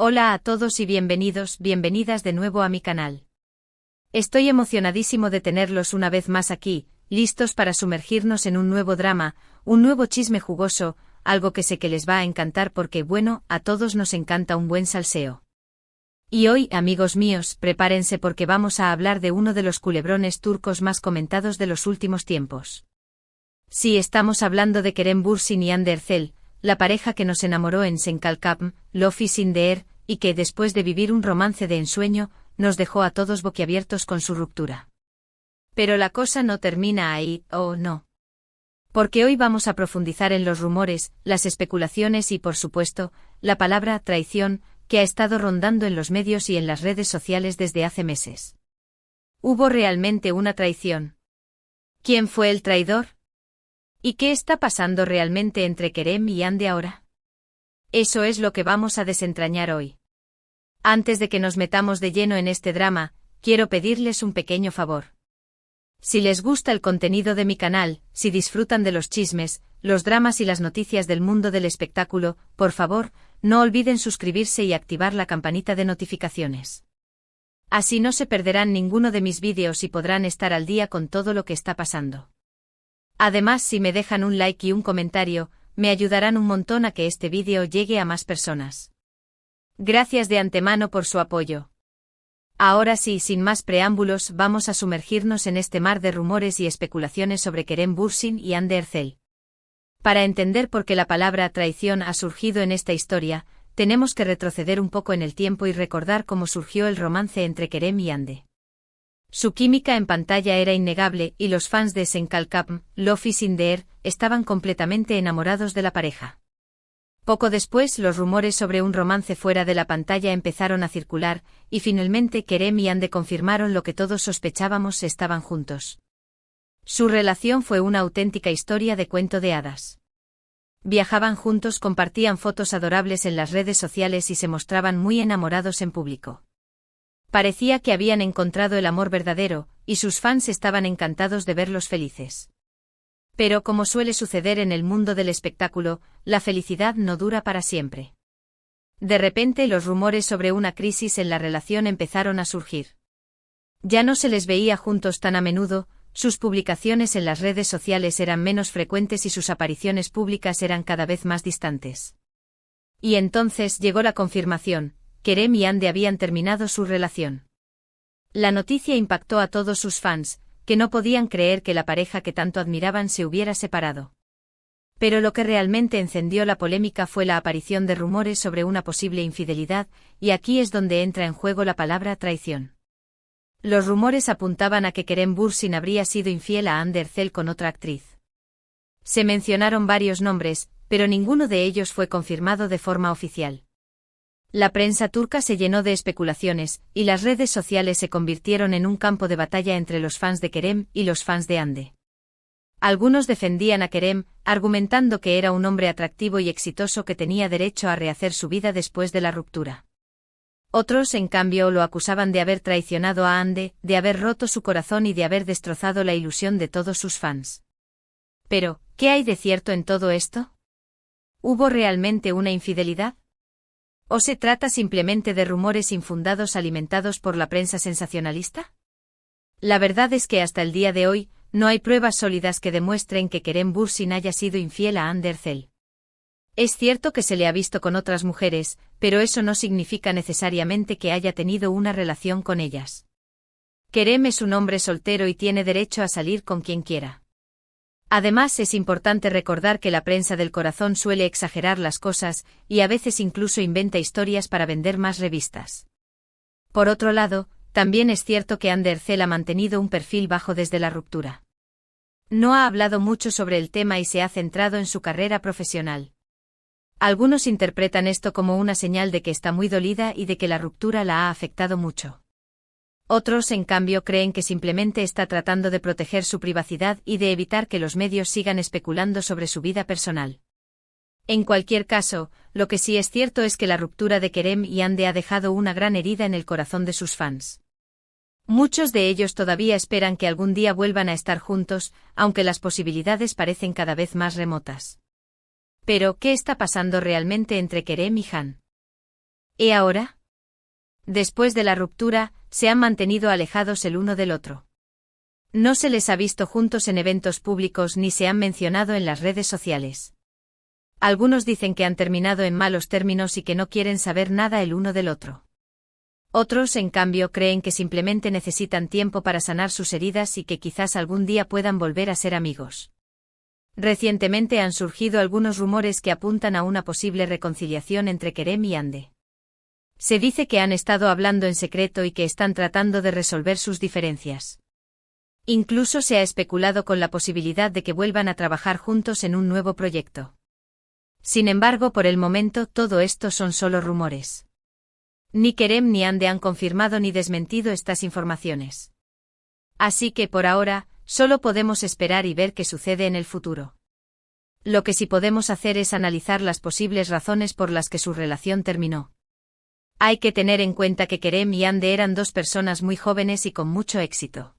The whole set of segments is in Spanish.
Hola a todos y bienvenidas de nuevo a mi canal. Estoy emocionadísimo de tenerlos una vez más aquí, listos para sumergirnos en un nuevo drama, un nuevo chisme jugoso, algo que sé que les va a encantar porque, bueno, a todos nos encanta un buen salseo. Y hoy, amigos míos, prepárense porque vamos a hablar de uno de los culebrones turcos más comentados de los últimos tiempos. Sí, estamos hablando de Kerem Bürsin y Hande Erçel, la pareja que nos enamoró en Senkalkapm, Lofi Sindeer, y que, después de vivir un romance de ensueño, nos dejó a todos boquiabiertos con su ruptura. Pero la cosa no termina ahí, oh no. Porque hoy vamos a profundizar en los rumores, las especulaciones y, por supuesto, la palabra traición, que ha estado rondando en los medios y en las redes sociales desde hace meses. ¿Hubo realmente una traición? ¿Quién fue el traidor? ¿Y qué está pasando realmente entre Kerem y Hande ahora? Eso es lo que vamos a desentrañar hoy. Antes de que nos metamos de lleno en este drama, quiero pedirles un pequeño favor. Si les gusta el contenido de mi canal, si disfrutan de los chismes, los dramas y las noticias del mundo del espectáculo, por favor, no olviden suscribirse y activar la campanita de notificaciones. Así no se perderán ninguno de mis vídeos y podrán estar al día con todo lo que está pasando. Además, si me dejan un like y un comentario, me ayudarán un montón a que este vídeo llegue a más personas. Gracias de antemano por su apoyo. Ahora sí, sin más preámbulos, vamos a sumergirnos en este mar de rumores y especulaciones sobre Kerem Bürsin y Hande Erçel. Para entender por qué la palabra traición ha surgido en esta historia, tenemos que retroceder un poco en el tiempo y recordar cómo surgió el romance entre Kerem y Hande. Su química en pantalla era innegable y los fans de Senkalkapm, Lofi Sindeer, estaban completamente enamorados de la pareja. Poco después, los rumores sobre un romance fuera de la pantalla empezaron a circular, y finalmente Kerem y Hande confirmaron lo que todos sospechábamos: estaban juntos. Su relación fue una auténtica historia de cuento de hadas. Viajaban juntos, compartían fotos adorables en las redes sociales y se mostraban muy enamorados en público. Parecía que habían encontrado el amor verdadero, y sus fans estaban encantados de verlos felices. Pero, como suele suceder en el mundo del espectáculo, la felicidad no dura para siempre. De repente, los rumores sobre una crisis en la relación empezaron a surgir. Ya no se les veía juntos tan a menudo, sus publicaciones en las redes sociales eran menos frecuentes y sus apariciones públicas eran cada vez más distantes. Y entonces llegó la confirmación: Kerem y Hande habían terminado su relación. La noticia impactó a todos sus fans, que no podían creer que la pareja que tanto admiraban se hubiera separado. Pero lo que realmente encendió la polémica fue la aparición de rumores sobre una posible infidelidad, y aquí es donde entra en juego la palabra traición. Los rumores apuntaban a que Kerem Bürsin habría sido infiel a Hande Erçel con otra actriz. Se mencionaron varios nombres, pero ninguno de ellos fue confirmado de forma oficial. La prensa turca se llenó de especulaciones, y las redes sociales se convirtieron en un campo de batalla entre los fans de Kerem y los fans de Hande. Algunos defendían a Kerem, argumentando que era un hombre atractivo y exitoso que tenía derecho a rehacer su vida después de la ruptura. Otros, en cambio, lo acusaban de haber traicionado a Hande, de haber roto su corazón y de haber destrozado la ilusión de todos sus fans. Pero, ¿qué hay de cierto en todo esto? ¿Hubo realmente una infidelidad? ¿O se trata simplemente de rumores infundados alimentados por la prensa sensacionalista? La verdad es que hasta el día de hoy, no hay pruebas sólidas que demuestren que Kerem Bürsin haya sido infiel a Hande Erçel. Es cierto que se le ha visto con otras mujeres, pero eso no significa necesariamente que haya tenido una relación con ellas. Kerem es un hombre soltero y tiene derecho a salir con quien quiera. Además, es importante recordar que la prensa del corazón suele exagerar las cosas, y a veces incluso inventa historias para vender más revistas. Por otro lado, también es cierto que Hande Erçel ha mantenido un perfil bajo desde la ruptura. No ha hablado mucho sobre el tema y se ha centrado en su carrera profesional. Algunos interpretan esto como una señal de que está muy dolida y de que la ruptura la ha afectado mucho. Otros, en cambio, creen que simplemente está tratando de proteger su privacidad y de evitar que los medios sigan especulando sobre su vida personal. En cualquier caso, lo que sí es cierto es que la ruptura de Kerem y Hande ha dejado una gran herida en el corazón de sus fans. Muchos de ellos todavía esperan que algún día vuelvan a estar juntos, aunque las posibilidades parecen cada vez más remotas. Pero, ¿qué está pasando realmente entre Kerem y Han? ¿Y ahora? Después de la ruptura, se han mantenido alejados el uno del otro. No se les ha visto juntos en eventos públicos ni se han mencionado en las redes sociales. Algunos dicen que han terminado en malos términos y que no quieren saber nada el uno del otro. Otros, en cambio, creen que simplemente necesitan tiempo para sanar sus heridas y que quizás algún día puedan volver a ser amigos. Recientemente han surgido algunos rumores que apuntan a una posible reconciliación entre Kerem y Hande. Se dice que han estado hablando en secreto y que están tratando de resolver sus diferencias. Incluso se ha especulado con la posibilidad de que vuelvan a trabajar juntos en un nuevo proyecto. Sin embargo, por el momento, todo esto son solo rumores. Ni Kerem ni Hande han confirmado ni desmentido estas informaciones. Así que, por ahora, solo podemos esperar y ver qué sucede en el futuro. Lo que sí podemos hacer es analizar las posibles razones por las que su relación terminó. Hay que tener en cuenta que Kerem y Hande eran dos personas muy jóvenes y con mucho éxito.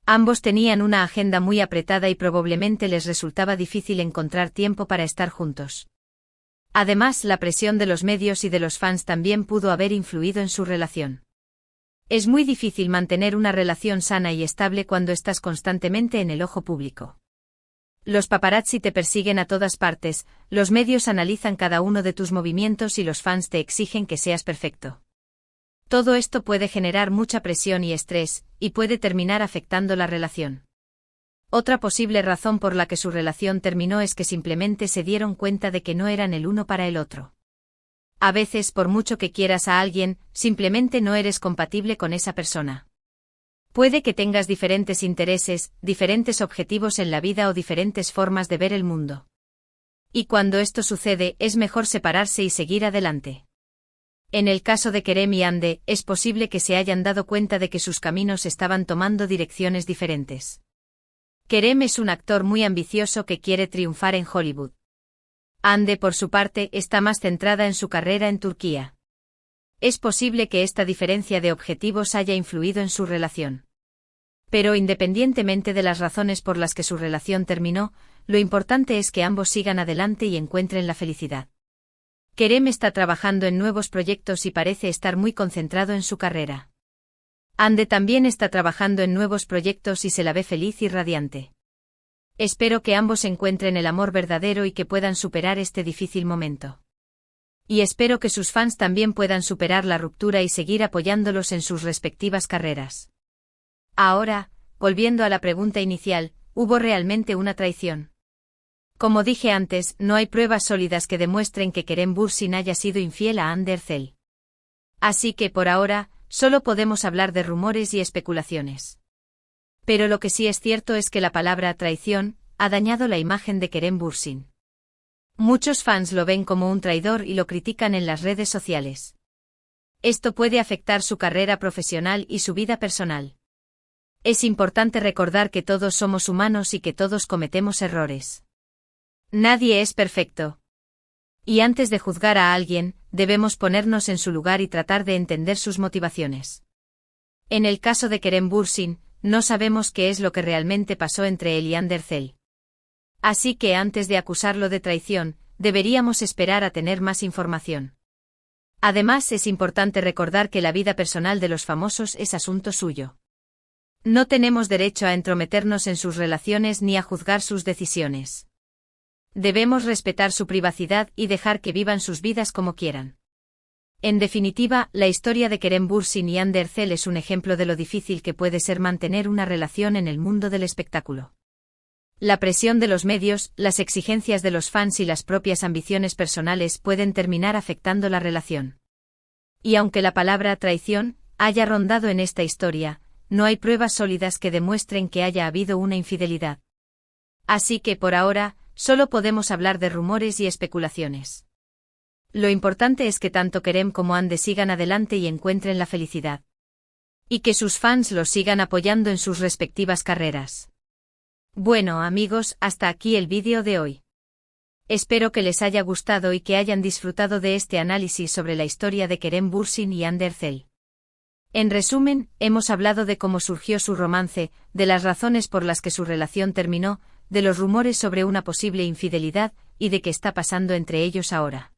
Ambos tenían una agenda muy apretada y probablemente les resultaba difícil encontrar tiempo para estar juntos. Además, la presión de los medios y de los fans también pudo haber influido en su relación. Es muy difícil mantener una relación sana y estable cuando estás constantemente en el ojo público. Los paparazzi te persiguen a todas partes, los medios analizan cada uno de tus movimientos y los fans te exigen que seas perfecto. Todo esto puede generar mucha presión y estrés, y puede terminar afectando la relación. Otra posible razón por la que su relación terminó es que simplemente se dieron cuenta de que no eran el uno para el otro. A veces, por mucho que quieras a alguien, simplemente no eres compatible con esa persona. Puede que tengas diferentes intereses, diferentes objetivos en la vida o diferentes formas de ver el mundo. Y cuando esto sucede, es mejor separarse y seguir adelante. En el caso de Kerem y Hande, es posible que se hayan dado cuenta de que sus caminos estaban tomando direcciones diferentes. Kerem es un actor muy ambicioso que quiere triunfar en Hollywood. Hande, por su parte, está más centrada en su carrera en Turquía. Es posible que esta diferencia de objetivos haya influido en su relación. Pero independientemente de las razones por las que su relación terminó, lo importante es que ambos sigan adelante y encuentren la felicidad. Kerem está trabajando en nuevos proyectos y parece estar muy concentrado en su carrera. Hande también está trabajando en nuevos proyectos y se la ve feliz y radiante. Espero que ambos encuentren el amor verdadero y que puedan superar este difícil momento. Y espero que sus fans también puedan superar la ruptura y seguir apoyándolos en sus respectivas carreras. Ahora, volviendo a la pregunta inicial, ¿hubo realmente una traición? Como dije antes, no hay pruebas sólidas que demuestren que Kerem Bürsin haya sido infiel a Hande Erçel. Así que, por ahora, solo podemos hablar de rumores y especulaciones. Pero lo que sí es cierto es que la palabra traición ha dañado la imagen de Kerem Bürsin. Muchos fans lo ven como un traidor y lo critican en las redes sociales. Esto puede afectar su carrera profesional y su vida personal. Es importante recordar que todos somos humanos y que todos cometemos errores. Nadie es perfecto. Y antes de juzgar a alguien, debemos ponernos en su lugar y tratar de entender sus motivaciones. En el caso de Kerem Bürsin, no sabemos qué es lo que realmente pasó entre él y Hande Erçel. Así que antes de acusarlo de traición, deberíamos esperar a tener más información. Además, es importante recordar que la vida personal de los famosos es asunto suyo. No tenemos derecho a entrometernos en sus relaciones ni a juzgar sus decisiones. Debemos respetar su privacidad y dejar que vivan sus vidas como quieran. En definitiva, la historia de Kerem Bürsin y Hande Erçel es un ejemplo de lo difícil que puede ser mantener una relación en el mundo del espectáculo. La presión de los medios, las exigencias de los fans y las propias ambiciones personales pueden terminar afectando la relación. Y aunque la palabra traición haya rondado en esta historia, no hay pruebas sólidas que demuestren que haya habido una infidelidad. Así que por ahora, solo podemos hablar de rumores y especulaciones. Lo importante es que tanto Kerem como Hande sigan adelante y encuentren la felicidad. Y que sus fans los sigan apoyando en sus respectivas carreras. Bueno amigos, hasta aquí el vídeo de hoy. Espero que les haya gustado y que hayan disfrutado de este análisis sobre la historia de Kerem Bürsin y Hande Erçel. En resumen, hemos hablado de cómo surgió su romance, de las razones por las que su relación terminó, de los rumores sobre una posible infidelidad, y de qué está pasando entre ellos ahora.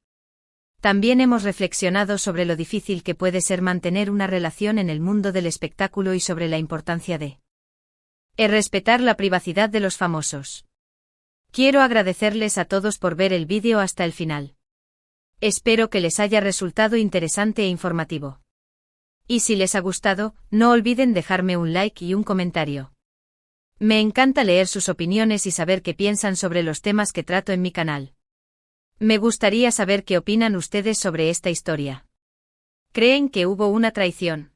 También hemos reflexionado sobre lo difícil que puede ser mantener una relación en el mundo del espectáculo y sobre la importancia de respetar la privacidad de los famosos. Quiero agradecerles a todos por ver el vídeo hasta el final. Espero que les haya resultado interesante e informativo. Y si les ha gustado, no olviden dejarme un like y un comentario. Me encanta leer sus opiniones y saber qué piensan sobre los temas que trato en mi canal. Me gustaría saber qué opinan ustedes sobre esta historia. ¿Creen que hubo una traición?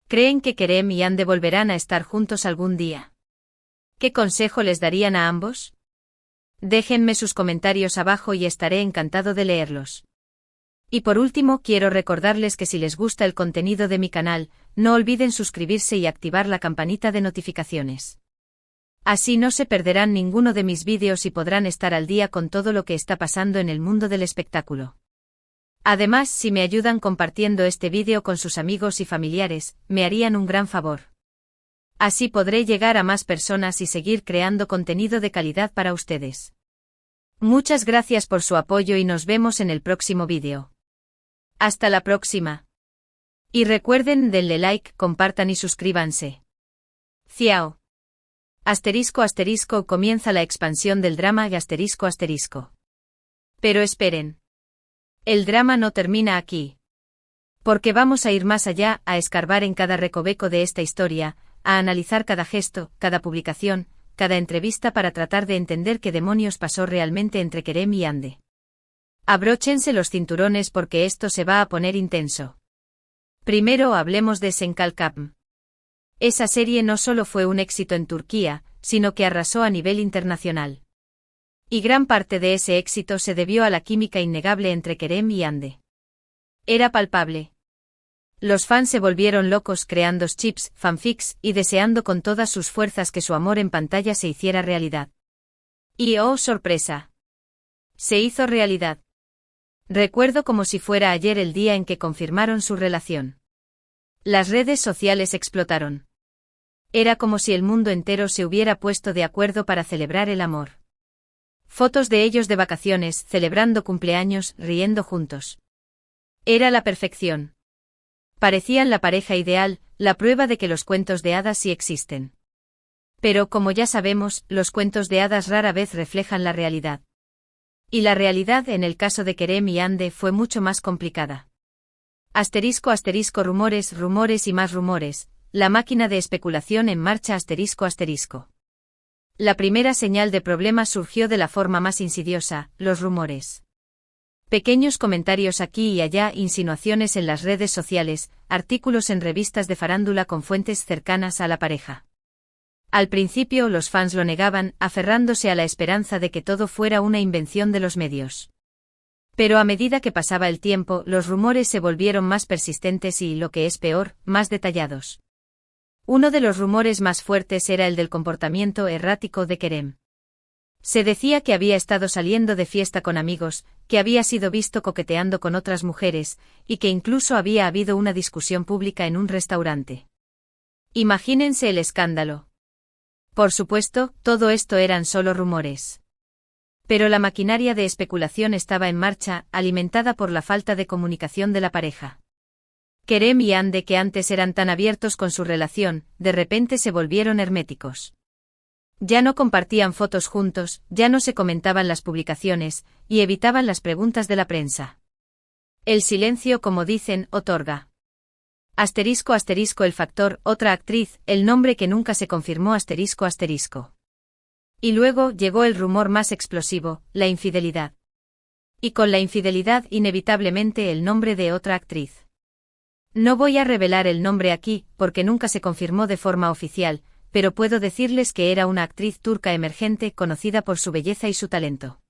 ¿Creen que Kerem y Hande volverán a estar juntos algún día? ¿Qué consejo les darían a ambos? Déjenme sus comentarios abajo y estaré encantado de leerlos. Y por último, quiero recordarles que si les gusta el contenido de mi canal, no olviden suscribirse y activar la campanita de notificaciones. Así no se perderán ninguno de mis vídeos y podrán estar al día con todo lo que está pasando en el mundo del espectáculo. Además, si me ayudan compartiendo este vídeo con sus amigos y familiares, me harían un gran favor. Así podré llegar a más personas y seguir creando contenido de calidad para ustedes. Muchas gracias por su apoyo y nos vemos en el próximo vídeo. Hasta la próxima. Y recuerden, denle like, compartan y suscríbanse. Ciao. ***, comienza la expansión del drama y ***. Pero esperen. El drama no termina aquí. Porque vamos a ir más allá, a escarbar en cada recoveco de esta historia, a analizar cada gesto, cada publicación, cada entrevista para tratar de entender qué demonios pasó realmente entre Kerem y Hande. Abróchense los cinturones porque esto se va a poner intenso. Primero hablemos de Senkalkapm. Esa serie no solo fue un éxito en Turquía, sino que arrasó a nivel internacional. Y gran parte de ese éxito se debió a la química innegable entre Kerem y Hande. Era palpable. Los fans se volvieron locos creando chips, fanfics y deseando con todas sus fuerzas que su amor en pantalla se hiciera realidad. Y ¡oh sorpresa! Se hizo realidad. Recuerdo como si fuera ayer el día en que confirmaron su relación. Las redes sociales explotaron. Era como si el mundo entero se hubiera puesto de acuerdo para celebrar el amor. Fotos de ellos de vacaciones, celebrando cumpleaños, riendo juntos. Era la perfección. Parecían la pareja ideal, la prueba de que los cuentos de hadas sí existen. Pero como ya sabemos, los cuentos de hadas rara vez reflejan la realidad. Y la realidad en el caso de Kerem y Hande fue mucho más complicada. ***, rumores, rumores y más rumores, la máquina de especulación en marcha ***. La primera señal de problema surgió de la forma más insidiosa, los rumores. Pequeños comentarios aquí y allá, insinuaciones en las redes sociales, artículos en revistas de farándula con fuentes cercanas a la pareja. Al principio los fans lo negaban, aferrándose a la esperanza de que todo fuera una invención de los medios. Pero a medida que pasaba el tiempo, los rumores se volvieron más persistentes y, lo que es peor, más detallados. Uno de los rumores más fuertes era el del comportamiento errático de Kerem. Se decía que había estado saliendo de fiesta con amigos, que había sido visto coqueteando con otras mujeres, y que incluso había habido una discusión pública en un restaurante. Imagínense el escándalo. Por supuesto, todo esto eran solo rumores. Pero la maquinaria de especulación estaba en marcha, alimentada por la falta de comunicación de la pareja. Kerem y Hande, que antes eran tan abiertos con su relación, de repente se volvieron herméticos. Ya no compartían fotos juntos, ya no se comentaban las publicaciones, y evitaban las preguntas de la prensa. El silencio, como dicen, otorga. ***, el factor, otra actriz, el nombre que nunca se confirmó ***. Y luego llegó el rumor más explosivo, la infidelidad. Y con la infidelidad inevitablemente el nombre de otra actriz. No voy a revelar el nombre aquí, porque nunca se confirmó de forma oficial, pero puedo decirles que era una actriz turca emergente conocida por su belleza y su talento.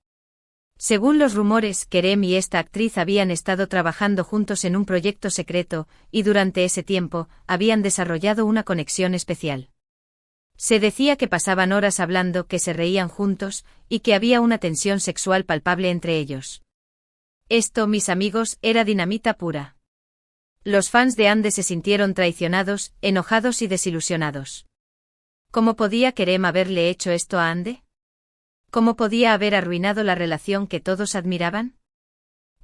Según los rumores, Kerem y esta actriz habían estado trabajando juntos en un proyecto secreto, y durante ese tiempo, habían desarrollado una conexión especial. Se decía que pasaban horas hablando, que se reían juntos, y que había una tensión sexual palpable entre ellos. Esto, mis amigos, era dinamita pura. Los fans de Hande se sintieron traicionados, enojados y desilusionados. ¿Cómo podía Kerem haberle hecho esto a Hande? ¿Cómo podía haber arruinado la relación que todos admiraban?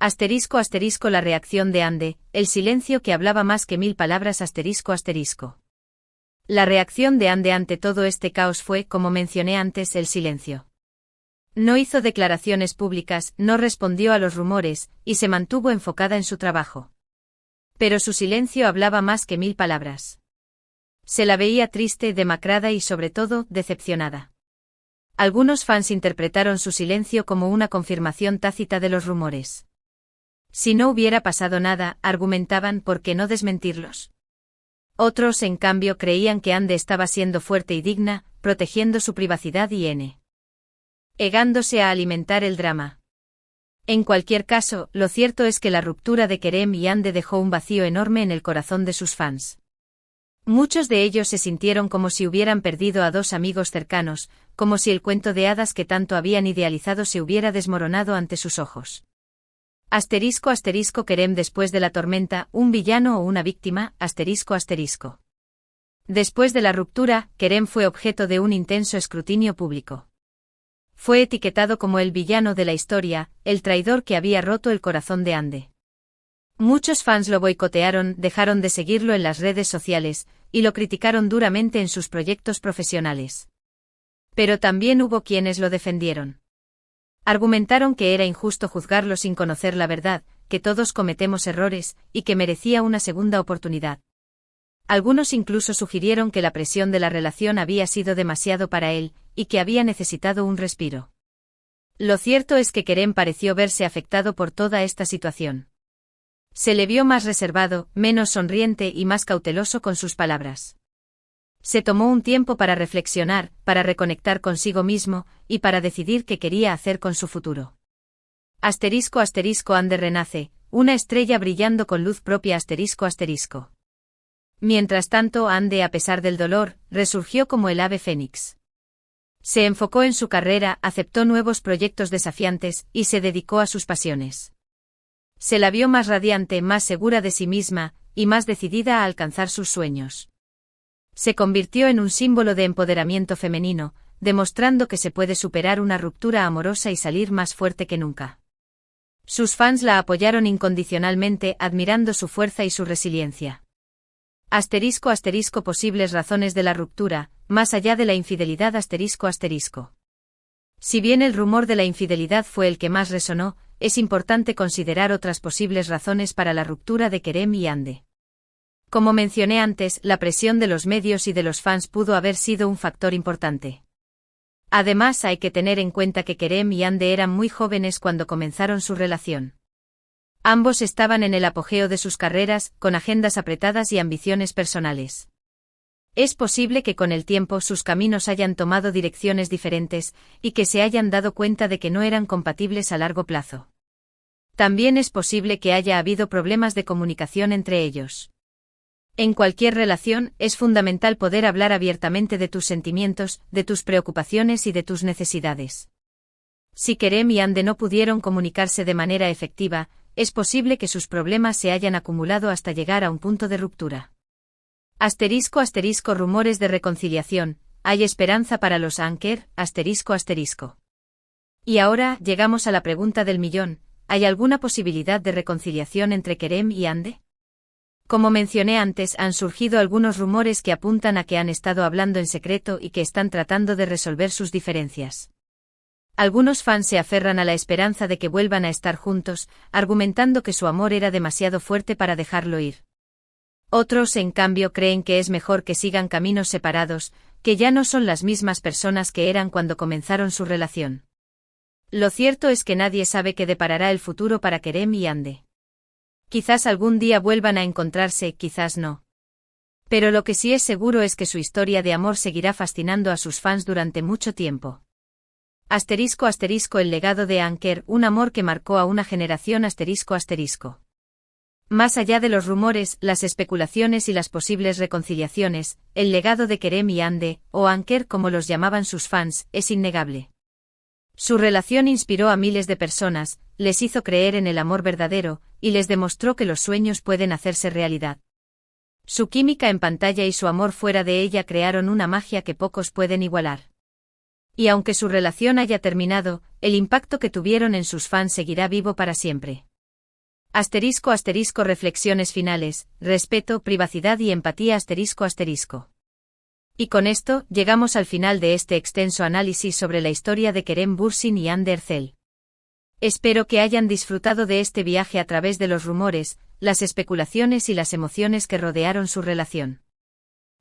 Asterisco asterisco la reacción de Ande, el silencio que hablaba más que 1000 palabras asterisco asterisco. La reacción de Ande ante todo este caos fue, como mencioné antes, el silencio. No hizo declaraciones públicas, no respondió a los rumores, y se mantuvo enfocada en su trabajo. Pero su silencio hablaba más que 1000 palabras. Se la veía triste, demacrada y sobre todo, decepcionada. Algunos fans interpretaron su silencio como una confirmación tácita de los rumores. Si no hubiera pasado nada, argumentaban, ¿por qué no desmentirlos? Otros, en cambio, creían que Ande estaba siendo fuerte y digna, protegiendo su privacidad y negándose a alimentar el drama. En cualquier caso, lo cierto es que la ruptura de Kerem y Ande dejó un vacío enorme en el corazón de sus fans. Muchos de ellos se sintieron como si hubieran perdido a dos amigos cercanos, como si el cuento de hadas que tanto habían idealizado se hubiera desmoronado ante sus ojos. Asterisco asterisco Kerem después de la tormenta, un villano o una víctima, asterisco asterisco. Después de la ruptura, Kerem fue objeto de un intenso escrutinio público. Fue etiquetado como el villano de la historia, el traidor que había roto el corazón de Ande. Muchos fans lo boicotearon, dejaron de seguirlo en las redes sociales, y lo criticaron duramente en sus proyectos profesionales. Pero también hubo quienes lo defendieron. Argumentaron que era injusto juzgarlo sin conocer la verdad, que todos cometemos errores, y que merecía una segunda oportunidad. Algunos incluso sugirieron que la presión de la relación había sido demasiado para él, y que había necesitado un respiro. Lo cierto es que Kerem pareció verse afectado por toda esta situación. Se le vio más reservado, menos sonriente y más cauteloso con sus palabras. Se tomó un tiempo para reflexionar, para reconectar consigo mismo, y para decidir qué quería hacer con su futuro. Asterisco asterisco Ande renace, una estrella brillando con luz propia asterisco asterisco. Mientras tanto Ande, a pesar del dolor, resurgió como el ave fénix. Se enfocó en su carrera, aceptó nuevos proyectos desafiantes, y se dedicó a sus pasiones. Se la vio más radiante, más segura de sí misma, y más decidida a alcanzar sus sueños. Se convirtió en un símbolo de empoderamiento femenino, demostrando que se puede superar una ruptura amorosa y salir más fuerte que nunca. Sus fans la apoyaron incondicionalmente, admirando su fuerza y su resiliencia. Asterisco asterisco posibles razones de la ruptura, más allá de la infidelidad asterisco asterisco. Si bien el rumor de la infidelidad fue el que más resonó, es importante considerar otras posibles razones para la ruptura de Kerem y Ande. Como mencioné antes, la presión de los medios y de los fans pudo haber sido un factor importante. Además, hay que tener en cuenta que Kerem y Ande eran muy jóvenes cuando comenzaron su relación. Ambos estaban en el apogeo de sus carreras, con agendas apretadas y ambiciones personales. Es posible que con el tiempo sus caminos hayan tomado direcciones diferentes, y que se hayan dado cuenta de que no eran compatibles a largo plazo. También es posible que haya habido problemas de comunicación entre ellos. En cualquier relación, es fundamental poder hablar abiertamente de tus sentimientos, de tus preocupaciones y de tus necesidades. Si Kerem y Ande no pudieron comunicarse de manera efectiva, es posible que sus problemas se hayan acumulado hasta llegar a un punto de ruptura. Asterisco asterisco rumores de reconciliación, ¿hay esperanza para los Anker? Asterisco asterisco. Y ahora, llegamos a la pregunta del millón, ¿hay alguna posibilidad de reconciliación entre Kerem y Ande? Como mencioné antes, han surgido algunos rumores que apuntan a que han estado hablando en secreto y que están tratando de resolver sus diferencias. Algunos fans se aferran a la esperanza de que vuelvan a estar juntos, argumentando que su amor era demasiado fuerte para dejarlo ir. Otros, en cambio, creen que es mejor que sigan caminos separados, que ya no son las mismas personas que eran cuando comenzaron su relación. Lo cierto es que nadie sabe qué deparará el futuro para Kerem y Ande. Quizás algún día vuelvan a encontrarse, quizás no. Pero lo que sí es seguro es que su historia de amor seguirá fascinando a sus fans durante mucho tiempo. Asterisco asterisco el legado de Anker, un amor que marcó a una generación asterisco asterisco. Más allá de los rumores, las especulaciones y las posibles reconciliaciones, el legado de Kerem y Ande, o Anker como los llamaban sus fans, es innegable. Su relación inspiró a miles de personas, les hizo creer en el amor verdadero, y les demostró que los sueños pueden hacerse realidad. Su química en pantalla y su amor fuera de ella crearon una magia que pocos pueden igualar. Y aunque su relación haya terminado, el impacto que tuvieron en sus fans seguirá vivo para siempre. Asterisco asterisco reflexiones finales, respeto, privacidad y empatía asterisco asterisco. Y con esto, llegamos al final de este extenso análisis sobre la historia de Kerem Bürsin y Hande Erçel. Espero que hayan disfrutado de este viaje a través de los rumores, las especulaciones y las emociones que rodearon su relación.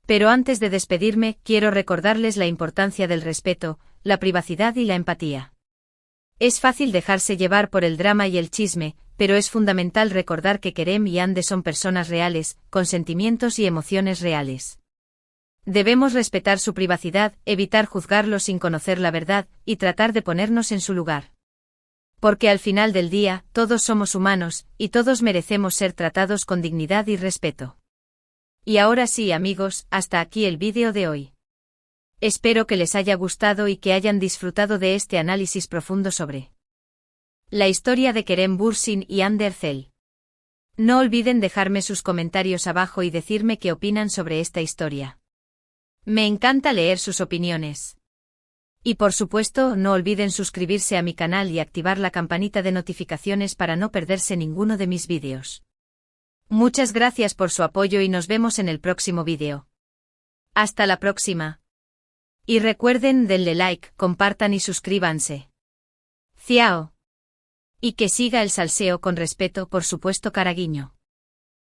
Pero antes de despedirme, quiero recordarles la importancia del respeto, la privacidad y la empatía. Es fácil dejarse llevar por el drama y el chisme, pero es fundamental recordar que Kerem y Hande son personas reales, con sentimientos y emociones reales. Debemos respetar su privacidad, evitar juzgarlos sin conocer la verdad, y tratar de ponernos en su lugar. Porque al final del día, todos somos humanos, y todos merecemos ser tratados con dignidad y respeto. Y ahora sí, amigos, hasta aquí el vídeo de hoy. Espero que les haya gustado y que hayan disfrutado de este análisis profundo sobre la historia de Kerem Bürsin y Hande Erçel. No olviden dejarme sus comentarios abajo y decirme qué opinan sobre esta historia. Me encanta leer sus opiniones. Y por supuesto, no olviden suscribirse a mi canal y activar la campanita de notificaciones para no perderse ninguno de mis vídeos. Muchas gracias por su apoyo y nos vemos en el próximo vídeo. Hasta la próxima. Y recuerden, denle like, compartan y suscríbanse. Ciao. Y que siga el salseo con respeto, por supuesto, caraguiño.